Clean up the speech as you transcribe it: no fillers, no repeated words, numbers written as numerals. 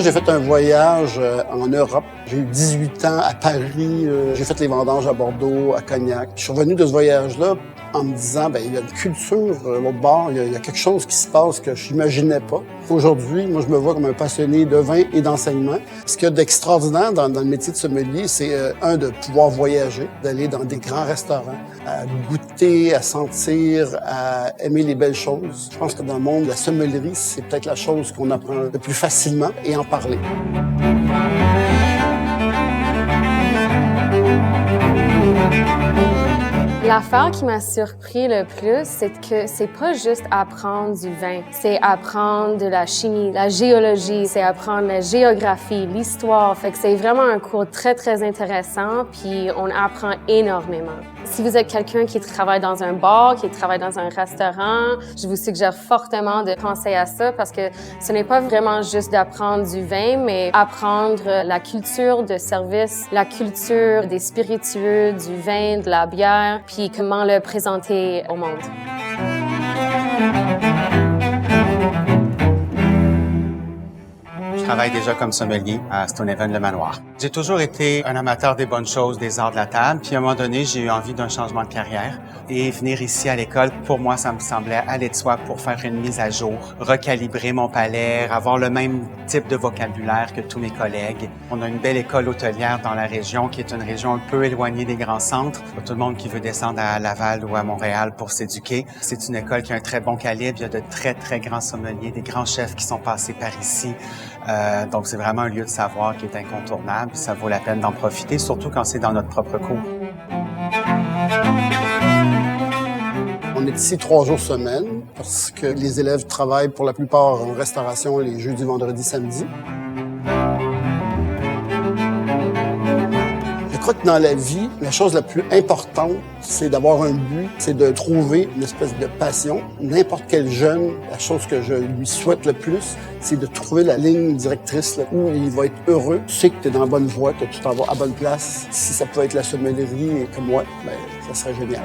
j'ai fait un voyage en Europe. J'ai eu 18 ans à Paris. J'ai fait les vendanges à Bordeaux, à Cognac. Je suis revenu de ce voyage-là en me disant, il y a une culture, l'autre bord, il y a quelque chose qui se passe que je n'imaginais pas. Aujourd'hui, moi, je me vois comme un passionné de vin et d'enseignement. Ce qu'il y a d'extraordinaire dans le métier de sommelier, c'est, de pouvoir voyager, d'aller dans des grands restaurants, à goûter, à sentir, à aimer les belles choses. Je pense que dans le monde de la sommellerie, c'est peut-être la chose qu'on apprend le plus facilement et en parler. L'affaire qui m'a surpris le plus, c'est que c'est pas juste apprendre du vin, c'est apprendre de la chimie, la géologie, c'est apprendre la géographie, l'histoire. Fait que c'est vraiment un cours très, très intéressant, puis on apprend énormément. Si vous êtes quelqu'un qui travaille dans un bar, qui travaille dans un restaurant, je vous suggère fortement de penser à ça parce que ce n'est pas vraiment juste d'apprendre du vin, mais apprendre la culture de service, la culture des spiritueux, du vin, de la bière, puis comment le présenter au monde. Je travaille déjà comme sommelier à Stonehaven-le-Manoir. J'ai toujours été un amateur des bonnes choses, des arts de la table, puis à un moment donné, j'ai eu envie d'un changement de carrière. Et venir ici à l'école, pour moi, ça me semblait aller de soi pour faire une mise à jour, recalibrer mon palais, avoir le même type de vocabulaire que tous mes collègues. On a une belle école hôtelière dans la région, qui est une région un peu éloignée des grands centres. Pas tout le monde qui veut descendre à Laval ou à Montréal pour s'éduquer. C'est une école qui a un très bon calibre. Il y a de très, très grands sommeliers, des grands chefs qui sont passés par ici. Donc, c'est vraiment un lieu de savoir qui est incontournable. Ça vaut la peine d'en profiter, surtout quand c'est dans notre propre cours. On est ici 3 jours semaine parce que les élèves travaillent pour la plupart en restauration les jeudis, vendredis, samedis. Je crois que dans la vie, la chose la plus importante, c'est d'avoir un but, c'est de trouver une espèce de passion. N'importe quel jeune, la chose que je lui souhaite le plus, c'est de trouver la ligne directrice là, où il va être heureux. Tu sais que tu es dans la bonne voie, que tu t'en vas à bonne place. Si ça peut être la sommellerie comme moi, ça serait génial.